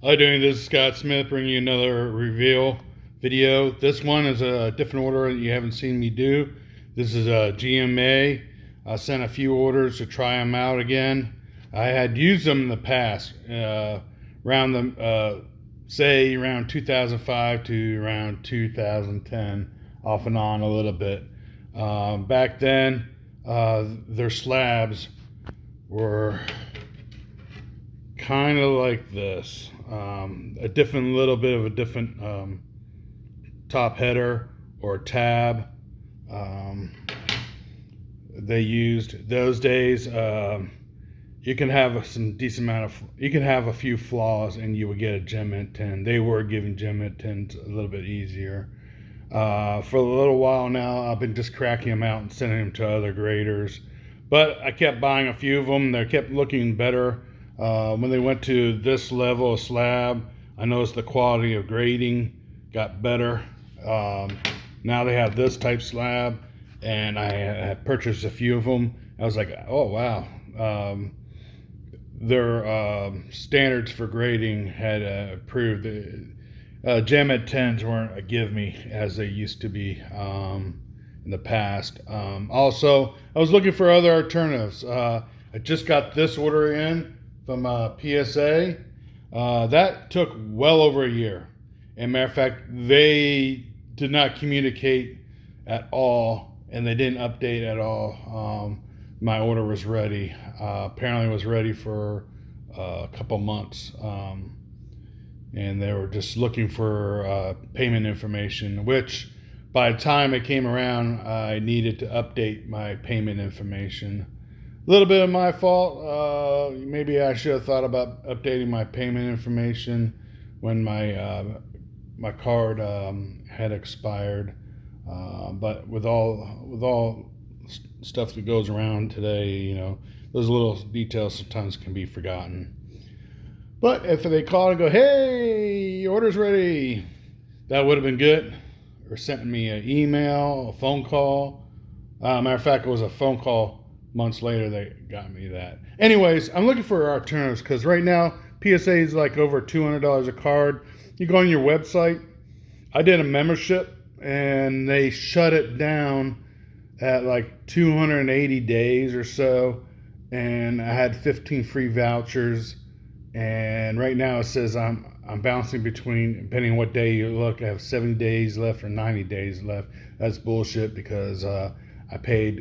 Hi, doing this is Scott Smith bringing you another reveal video. This one is a different order that you haven't seen me do. This is a GMA. I sent a few orders to try them out again. I had used them in the past, around the say around 2005 to around 2010, off and on a little bit. Back then, their slabs were kind of like this. A little bit of a different top header or tab. They used those days. You can have some decent amount of. You can have a few flaws, and you would get a gem at 10. They were giving gem at 10s a little bit easier. For a little while now, I've been just cracking them out and sending them to other graders. But I kept buying a few of them. They kept looking better. When they went to this level of slab, I noticed the quality of grading got better. Now they have this type slab, and I had purchased a few of them. I was like, oh wow. Their standards for grading had improved. Gem at 10s weren't a give me as they used to be in the past. Also, I was looking for other alternatives. I just got this order in from PSA. That took well over a year. And matter of fact, they did not communicate at all, and they didn't update at all. My order was ready. Apparently, it was ready for a couple months, and they were just looking for payment information. Which, by the time it came around, I needed to update my payment information. A little bit of my fault. Maybe I should have thought about updating my payment information when my card had expired. But with all stuff that goes around today, those little details sometimes can be forgotten. But if they call and go, "Hey, your order's ready," that would have been good. Or sent me an email, a phone call. Matter of fact, it was a phone call. Months later, they got me that. Anyways, I'm looking for alternatives because right now, PSA is like over $200 a card. You go on your website. I did a membership, and they shut it down at like 280 days or so. And I had 15 free vouchers. And right now it says I'm bouncing between, depending on what day you look, I have 70 days left or 90 days left. That's bullshit because I paid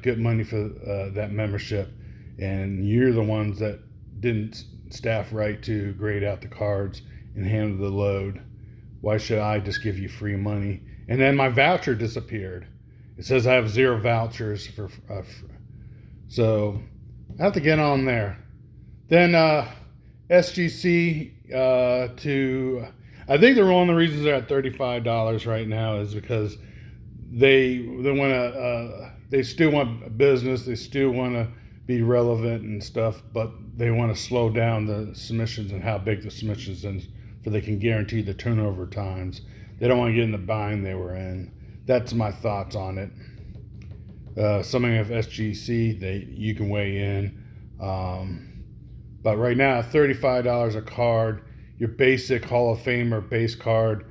good money for that membership, and you're the ones that didn't staff right to grade out the cards and handle the load. Why should I just give you free money? And then my voucher disappeared. It says I have 0 vouchers for so I have to get on there. Then SGC I think one of the reasons they're at $35 right now is because they want to they still want business, they still want to be relevant and stuff, but they want to slow down the submissions and how big the submissions is so they can guarantee the turnover times. They don't want to get in the bind they were in. That's my thoughts on it. Something of SGC, you can weigh in. But right now, $35 a card, your basic Hall of Famer base card,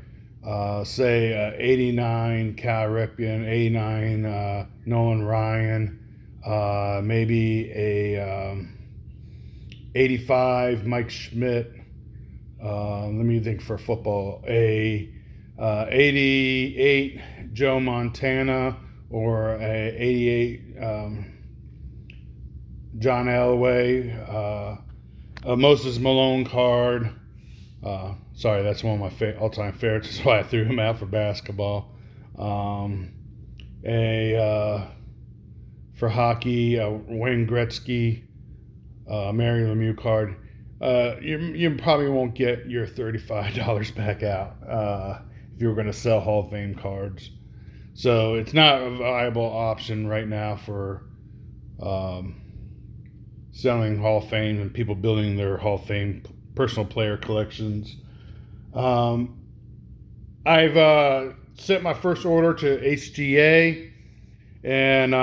say 89 Cal Ripken, 89 Nolan Ryan, maybe a 85 Mike Schmidt. Let me think for football. A 88 Joe Montana or a 88 John Elway. Moses Malone card. Sorry, that's one of my all-time favorites. That's why I threw him out for basketball. For hockey, Wayne Gretzky, Mary Lemieux card. You probably won't get your $35 back out if you were going to sell Hall of Fame cards. So it's not a viable option right now for selling Hall of Fame and people building their Hall of Fame personal player collections. I've sent my first order to HGA, and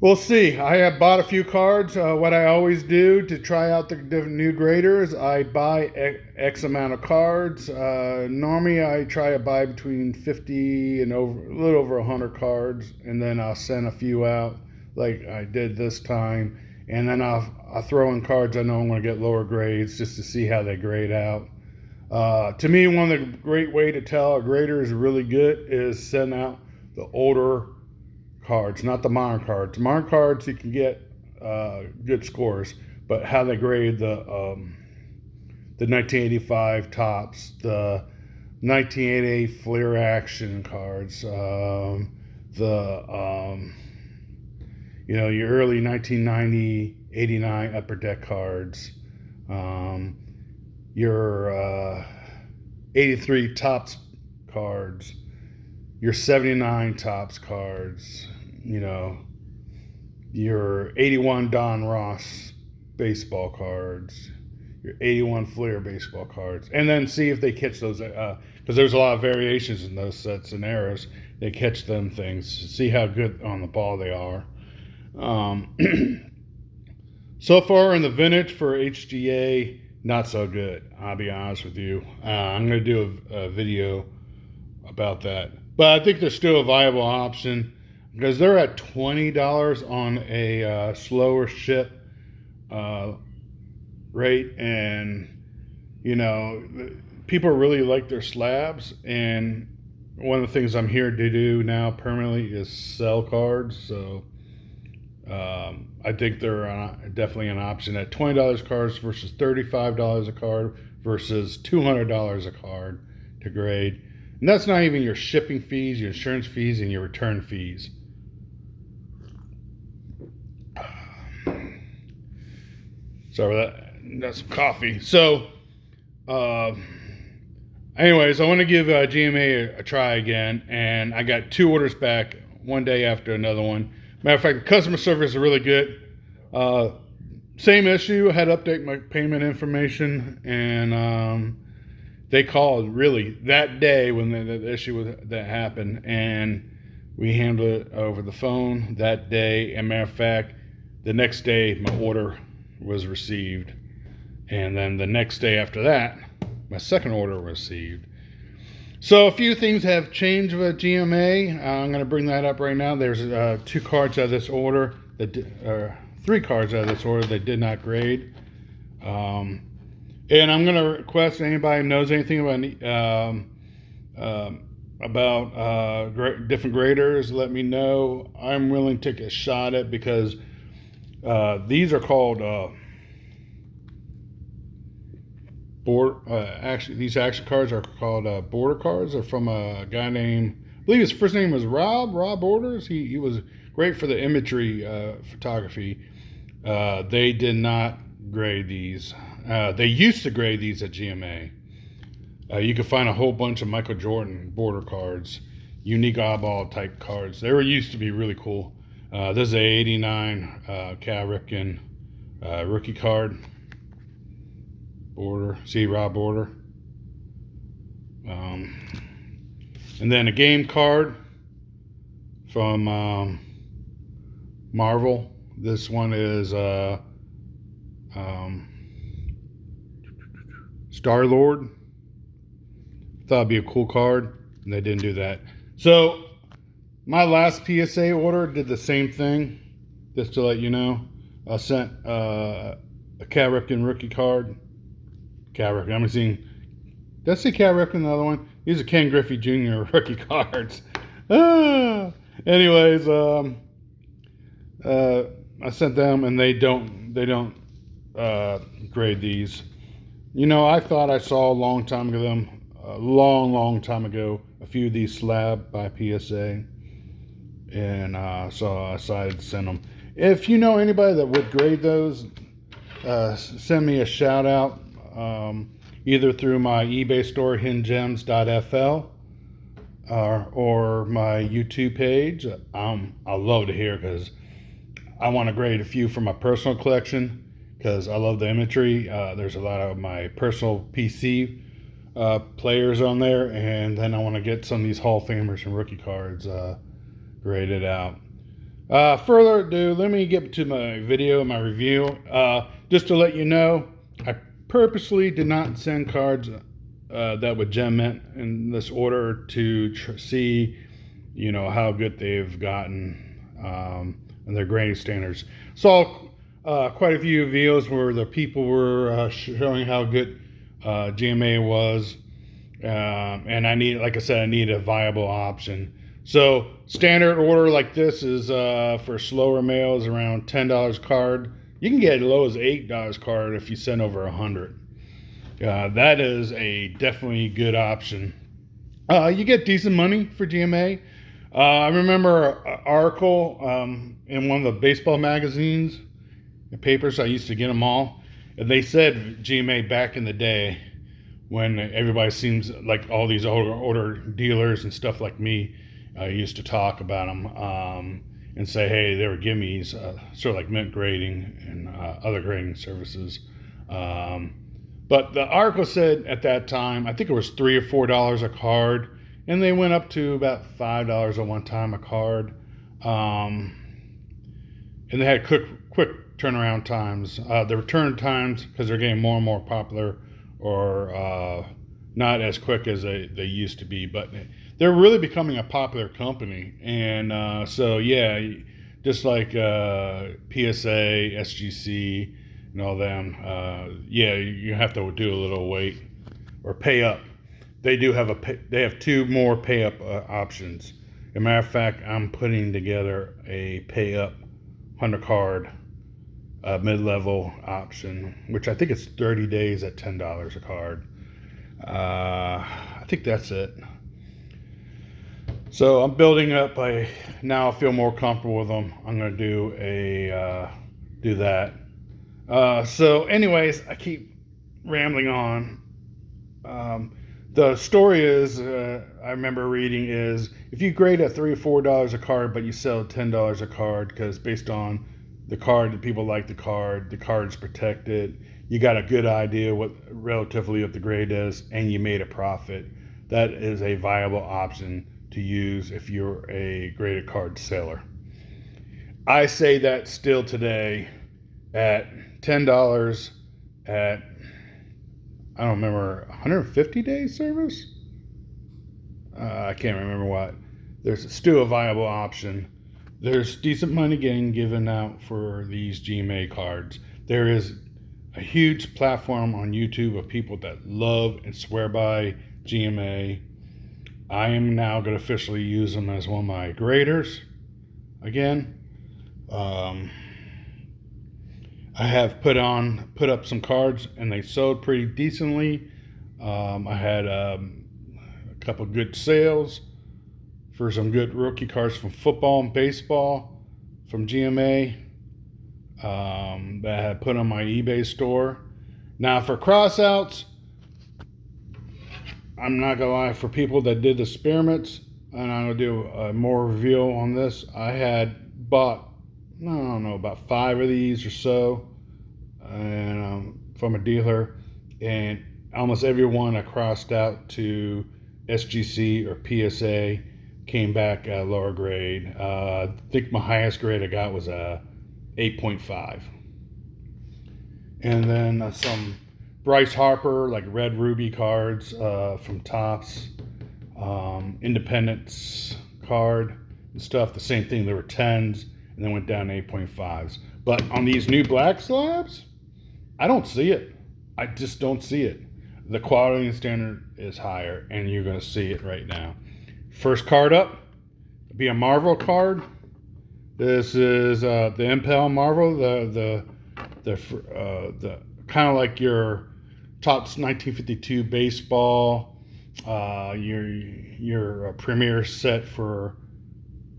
We'll see. I have bought a few cards. What I always do to try out the different new graders, I buy X amount of cards. Normally, I try to buy between 50 and over a little over 100 cards, and then I'll send a few out, like I did this time. And then I'll throw in cards I know I'm going to get lower grades just to see how they grade out. To me, one of the great way to tell a grader is really good is send out the older cards, not the modern cards. Modern cards you can get good scores, but how they grade the 1985 tops, the 1988 Fleer Action cards, your early 1990, 89 Upper Deck cards, your 83 Tops cards, your 79 Tops cards, your 81 Don Ross baseball cards, your 81 Fleer baseball cards, and then see if they catch those, because there's a lot of variations in those sets and errors. They catch them things, see how good on the ball they are. So far in the vintage for HGA, not so good. I'll be honest with you. I'm going to do a video about that. But I think they're still a viable option because they're at $20 on a slower ship rate. And, people really like their slabs. And one of the things I'm here to do now permanently is sell cards. So I think they're definitely an option at $20 cards versus $35 a card versus $200 a card to grade. And that's not even your shipping fees, your insurance fees, and your return fees. Sorry about that. That's some coffee. So, anyways, I want to give GMA a try again. And I got 2 orders back one day after another one. Matter of fact, the customer service is really good. Same issue. I had to update my payment information, and they called really that day when the issue that happened, and we handled it over the phone that day. And matter of fact, the next day my order was received, and then the next day after that, my second order was received. So a few things have changed with GMA. I'm going to bring that up right now. There's 2 cards out of this order, 3 cards out of this order that did not grade. And I'm going to request anybody who knows anything about different graders, let me know. I'm willing to take a shot at it because these are called these action cards are called border cards. They're from a guy named, I believe his first name was Rob Orders. He was great for the imagery photography. They did not grade these. They used to grade these at GMA. You could find a whole bunch of Michael Jordan border cards, unique eyeball type cards. They were used to be really cool. This is a 89 Cal Ripken rookie card. Border, see Rob Border. And then a game card from Marvel. This one is Star-Lord. Thought it'd be a cool card, and they didn't do that. So my last PSA order did the same thing. Just to let you know, I sent a Cal Ripken rookie card. Cal Ripken. I'm seeing. Did I say Cal Ripken? The other one. These are Ken Griffey Jr. rookie cards. Anyways, I sent them, and they don't grade these. I thought I saw a long time ago, a few of these slab by PSA, and so I decided to send them. If you know anybody that would grade those, send me a shout out, either through my eBay store, Hiddengems.fl, or my YouTube page. I'd love to hear, because I want to grade a few for my personal collection, because I love the imagery. There's a lot of my personal PC players on there, and then I want to get some of these Hall of Famers and rookie cards graded out. Further ado, let me get to my video, my review. Just to let you know, I purposely did not send cards that would gem mint in this order to see, how good they've gotten and their grading standards. Saw quite a few videos where the people were showing how good GMA was, and I need a viable option. So standard order like this is for slower mail is around $10 card. You can get as low as $8 card if you send over 100. That is a definitely good option. You get decent money for GMA. I remember an article in one of the baseball magazines and papers. I used to get them all. And they said GMA back in the day, when everybody seems like all these older dealers and stuff like me used to talk about them and say, hey, they were gimmies, sort of like mint grading and other grading services. But the article said at that time, I think it was $3 or $4 a card, and they went up to about $5 at one time a card. And they had quick turnaround times. The return times, because they're getting more and more popular, or not as quick as they used to be, but they're really becoming a popular company. And so, yeah, just like PSA, SGC, and all them, yeah, you have to do a little wait or pay up. They do have they have two more pay up options. As a matter of fact, I'm putting together a pay up 100 card mid-level option, which I think it's 30 days at $10 a card. I think that's it. So I'm building up. I now feel more comfortable with them. I'm going to do that. So anyways, I keep rambling on. The story is, I remember reading is, if you grade at $3 or $4 a card, but you sell $10 a card, because based on the card, the people like the card's protected, you got a good idea what relatively what the grade is, and you made a profit. That is a viable option to use if you're a graded card seller. I say that still today at $10 at, I don't remember, 150 days service? I can't remember what. There's still a viable option. There's decent money getting given out for these GMA cards. There is a huge platform on YouTube of people that love and swear by GMA. I am now going to officially use them as one of my graders again. I have put up some cards, and they sold pretty decently. I had a couple good sales for some good rookie cards from football and baseball from GMA that I had put on my eBay store. Now for crossouts, I'm not gonna lie, for people that did experiments, and I'm gonna do more review on this. I had bought, I don't know, about 5 of these or so, and from a dealer, and almost every one I crossed out to SGC or PSA came back at a lower grade. I think my highest grade I got was a 8.5. And then some Bryce Harper, like Red Ruby cards from Topps, Independence card and stuff. The same thing, there were 10s and then went down to 8.5s. But on these new black slabs, I don't see it. I just don't see it. The quality and standard is higher, and you're going to see it right now. First card up, be a Marvel card. This is the Impel Marvel, the kind of like your Topps 1952 baseball, your premier set for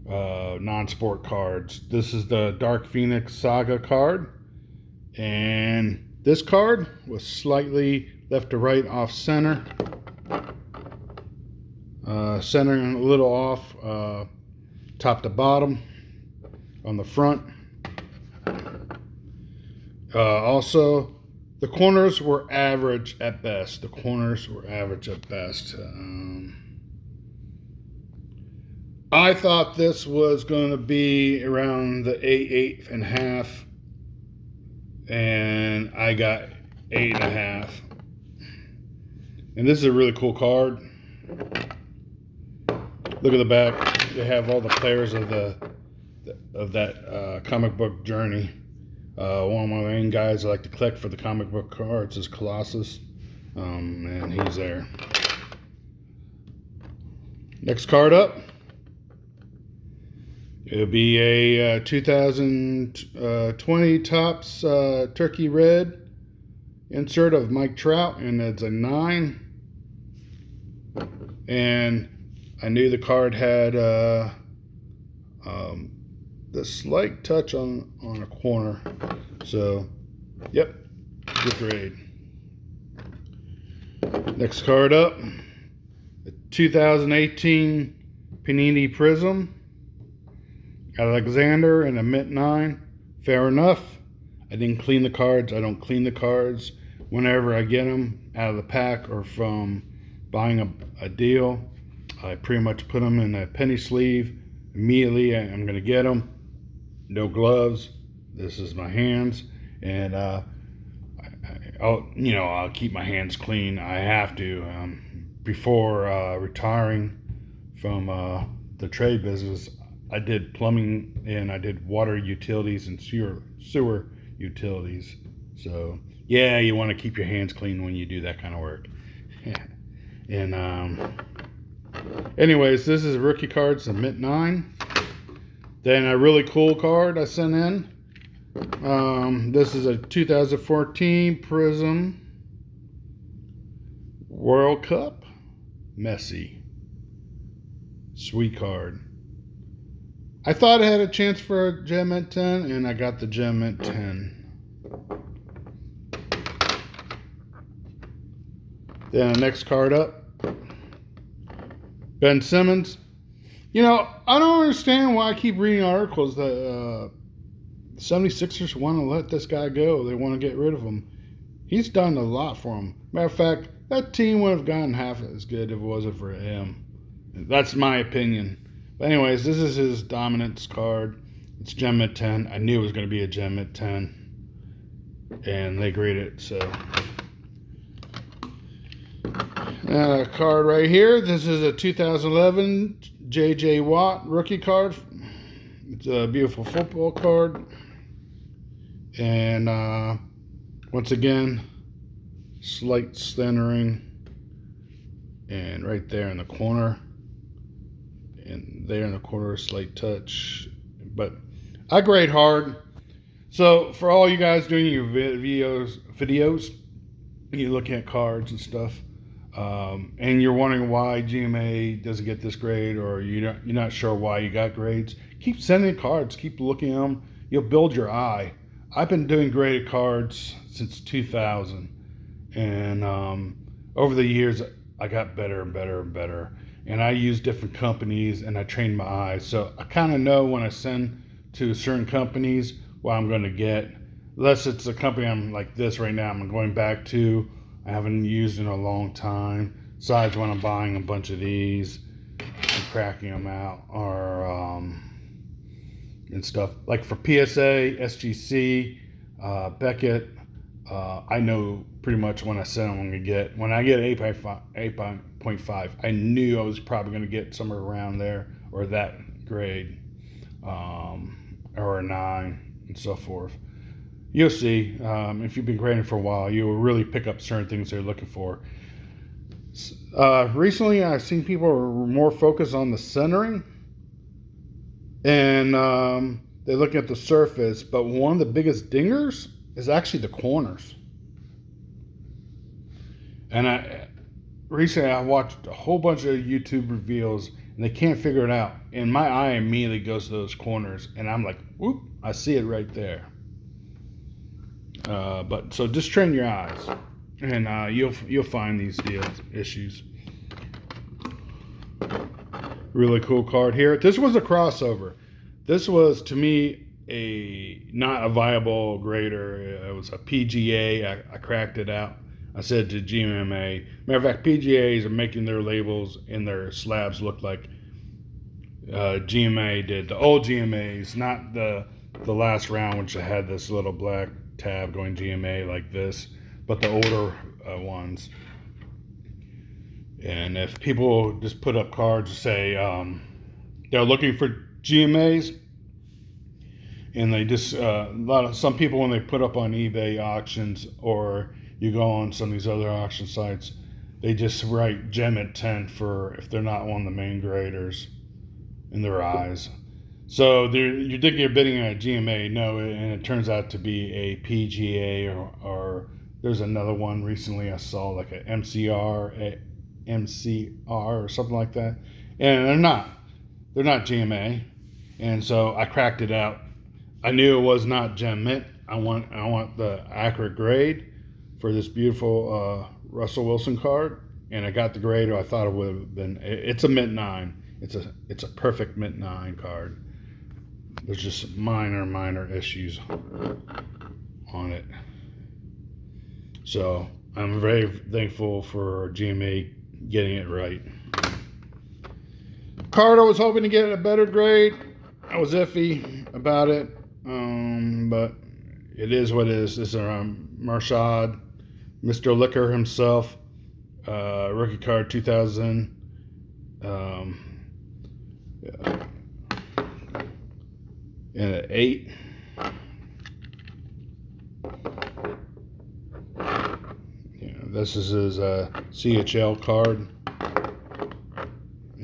non-sport cards. This is the Dark Phoenix Saga card, and this card was slightly left to right off center, centering a little off top to bottom on the front. Also, the corners were average at best. I thought this was going to be around the 8.5, and I got 8.5. And this is a really cool card. Look at the back. They have all the players of that comic book journey. One of my main guys I like to collect for the comic book cards is Colossus, and he's there. Next card up, it'll be a 2020 Topps Turkey Red insert of Mike Trout, and it's a 9. And I knew the card had the slight touch on a corner. So, yep, good grade. Next card up, the 2018 Panini Prism Alexander in a mint 9. Fair enough. I didn't clean the cards. I don't clean the cards. Whenever I get them out of the pack or from buying a deal, I pretty much put them in a penny sleeve. Immediately I'm going to get them. No gloves. This is my hands, and I'll keep my hands clean. I have to. Before retiring from the trade business, I did plumbing and I did water utilities and sewer utilities. So yeah, you want to keep your hands clean when you do that kind of work. And anyways, this is a rookie card. It's a mint 9. Then a really cool card I sent in. This is a 2014 Prism World Cup Messi. Sweet card. I thought I had a chance for a gem at 10, and I got the gem at 10. Then the next card up, Ben Simmons. You know, I don't understand why I keep reading articles that 76ers want to let this guy go. They want to get rid of him. He's done a lot for them. Matter of fact, that team would have gotten half as good if it wasn't for him. That's my opinion. But anyways, this is his dominance card. It's gem at 10. I knew it was going to be a gem at 10. And they graded it, so. Card right here. This is a 2011 J.J. Watt rookie card. It's a beautiful football card. And once again, slight centering. And right there in the corner. And there in the corner, slight touch. But I grade hard. So for all you guys doing your videos, you're looking at cards and stuff, and you're wondering why GMA doesn't get this grade, or you're not sure why you got grades, keep sending cards, keep looking at them. You'll build your eye. I've been doing graded cards since 2000, and over the years I got better and better and better. And I use different companies, and I train my eyes. So I kind of know when I send to certain companies what I'm going to get. Unless it's a company I'm like this right now, I'm going back to, I haven't used in a long time. Besides when I'm buying a bunch of these and cracking them out, or and stuff. Like for PSA, SGC, Beckett, I know pretty much when I send them I'm going to get. When I get 8.5, I knew I was probably going to get somewhere around there, or that grade, or a 9, and so forth. You'll see. If you've been grading for a while, you will really pick up certain things they're looking for. Recently, I've seen people are more focused on the centering, and they look at the surface, but one of the biggest dingers is actually the corners. And recently I watched a whole bunch of YouTube reveals, and they can't figure it out. And my eye immediately goes to those corners, and I'm like, whoop, I see it right there. But so just train your eyes, and you'll find these issues. Really cool card here. This was a crossover. This was, to me, not a viable grader. It was a PGA. I cracked it out. I said to GMA, matter of fact, PGAs are making their labels and their slabs look like GMA did. The old GMAs, not the last round, which had this little black tab going GMA like this, but the older ones. And if people just put up cards, say they're looking for GMAs, and they just some people, when they put up on eBay auctions, or you go on some of these other auction sites, they just write gem at 10 for if they're not one of the main graders in their eyes. So you think you're bidding on a GMA, no, and it turns out to be a PGA, or there's another one recently I saw, like a MCR or something like that, and they're not GMA. And so I cracked it out. I knew it was not gem mint. I want the accurate grade for this beautiful Russell Wilson card, and I got the grade I thought it would have been. It's a mint 9. It's a perfect mint 9 card. There's just minor issues on it. So I'm very thankful for GMA getting it right. Card I was hoping to get a better grade. I was iffy about it, but it is what it is. This is Marshad, Mr. Liquor himself, rookie card 2000. And an 8. This is his CHL card,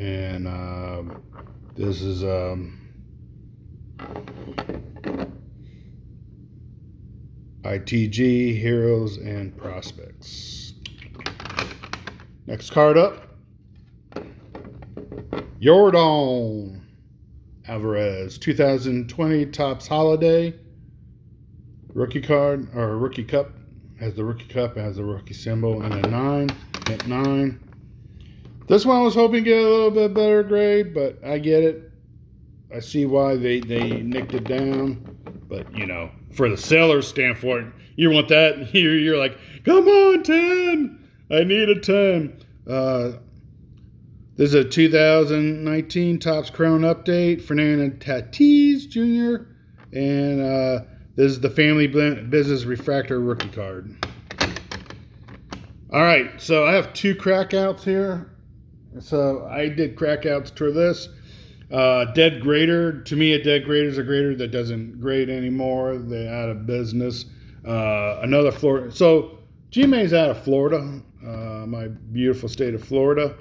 and this is ITG Heroes and Prospects. Next card up, Yordan Alvarez, 2020 Topps Holiday rookie card, or rookie cup. Has the rookie cup, has the rookie symbol, and a 9, hit 9. This one I was hoping to get a little bit better grade, but I get it. I see why they nicked it down. But, you know, for the seller's standpoint, you want that. You're like, come on, 10. I need a 10. This is a 2019 Topps Chrome update. Fernando Tatis Jr. And this is the Family Business Refractor rookie card. All right, so I have 2 crackouts here. So I did crackouts for this. Dead grader. To me, a dead grader is a grader that doesn't grade anymore. They're out of business. Another Florida. So GMA is out of Florida, my beautiful state of Florida.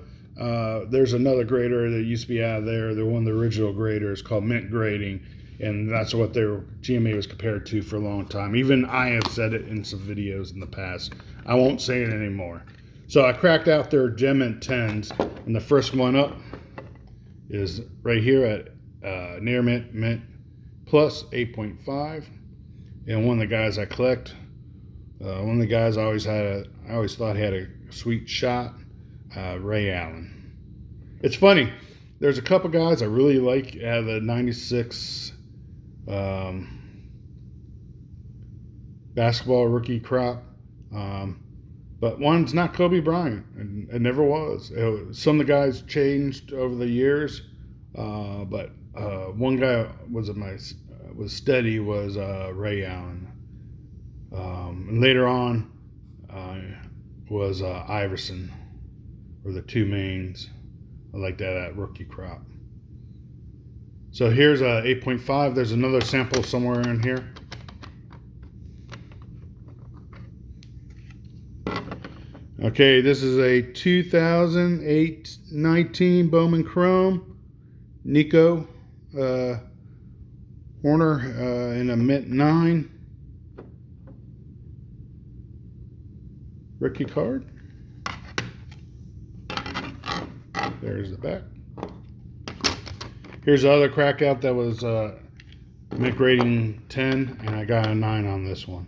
There's another grader that used to be out of there. They're one of the original graders called Mint Grading. And that's what GMA was compared to for a long time. Even I have said it in some videos in the past. I won't say it anymore. So I cracked out their Gem Mint 10s. And the first one up is right here at Near Mint Plus 8.5. And one of the guys I collect, one of the guys I always thought had a sweet shot, Ray Allen. It's funny. There's a couple guys I really like out of the 96 basketball rookie crop, but one's not Kobe Bryant, and it never was. Some of the guys changed over the years, but one guy was steady was Ray Allen, and later on was Iverson, were the 2 mains. I like that rookie crop. So here's a 8.5. There's another sample somewhere in here. Okay, this is a 2019 Bowman Chrome. Nico Horner in a Mint 9. Rookie card. There's the back. Here's the other crack out that was Mint Grading 10, and I got a 9 on this one.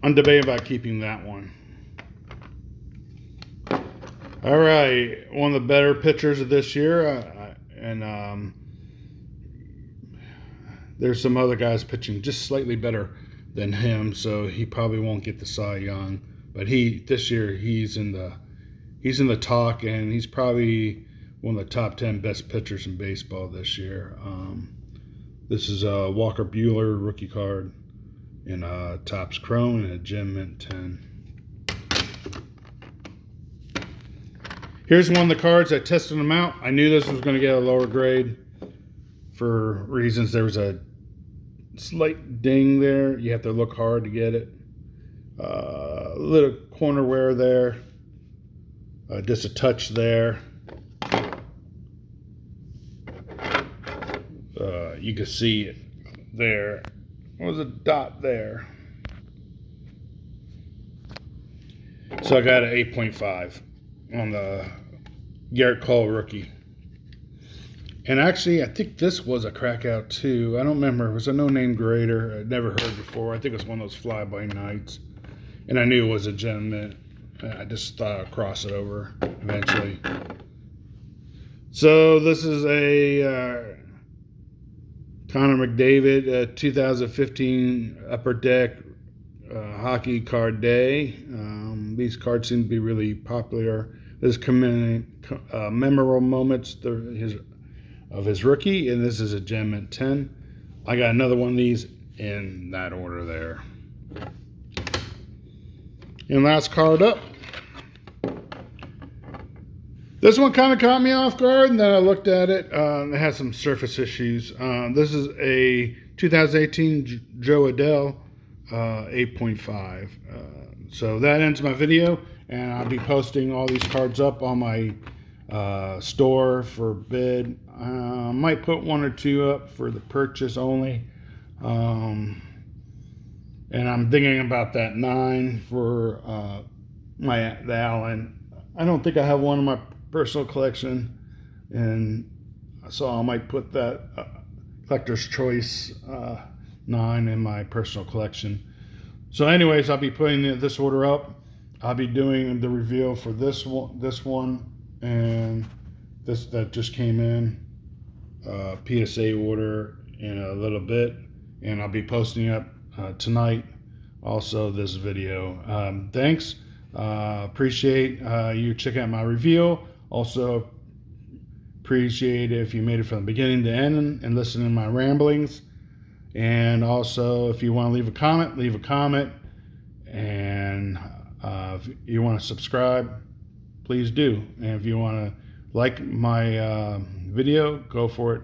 I'm debating about keeping that one. All right, one of the better pitchers of this year, and there's some other guys pitching just slightly better than him, so he probably won't get the Cy Young. But this year he's in the he's in the talk, and he's probably one of the top 10 best pitchers in baseball this year. This is a Walker Buehler rookie card in Topps Chrome and a Gem Mint 10. Here's one of the cards. I tested them out. I knew this was going to get a lower grade for reasons. There was a slight ding there. You have to look hard to get it. A little corner wear there. Just a touch there. You can see it there. There was a dot there. So I got an 8.5 on the Garrett Cole rookie. And actually, I think this was a crack out too. I don't remember. It was a no-name grader. I'd never heard before. I think it was one of those fly-by-nights. And I knew it was a gem mint. I just thought I'd cross it over eventually. So this is a Connor McDavid 2015 Upper Deck hockey card day. These cards seem to be really popular. There's memorable moments of his rookie, and this is a Gem Mint 10. I got another one of these in that order there. And last card up. This one kind of caught me off guard, and then I looked at it. It has some surface issues. This is a 2018 Joe Adele 8.5. So that ends my video, and I'll be posting all these cards up on my store for bid. I might put one or two up for the purchase only. And I'm thinking about that 9 for the Allen. I don't think I have one in my personal collection, and so I might put that collector's choice 9 in my personal collection. So anyways, I'll be putting this order up. I'll be doing the reveal for this one and this that just came in, PSA order, in a little bit, and I'll be posting up tonight also this video. Thanks. Appreciate you checking out my review. Also appreciate if you made it from the beginning to end and listen to my ramblings. And also, if you want to leave a comment, leave a comment. And if you want to subscribe, please do. And if you want to like my video, go for it.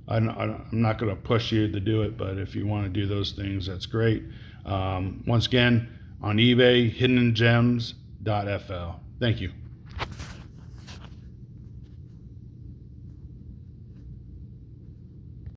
I'm not going to push you to do it, but if you want to do those things, that's great. Once again, on eBay, Hiddengems.fl. Thank you.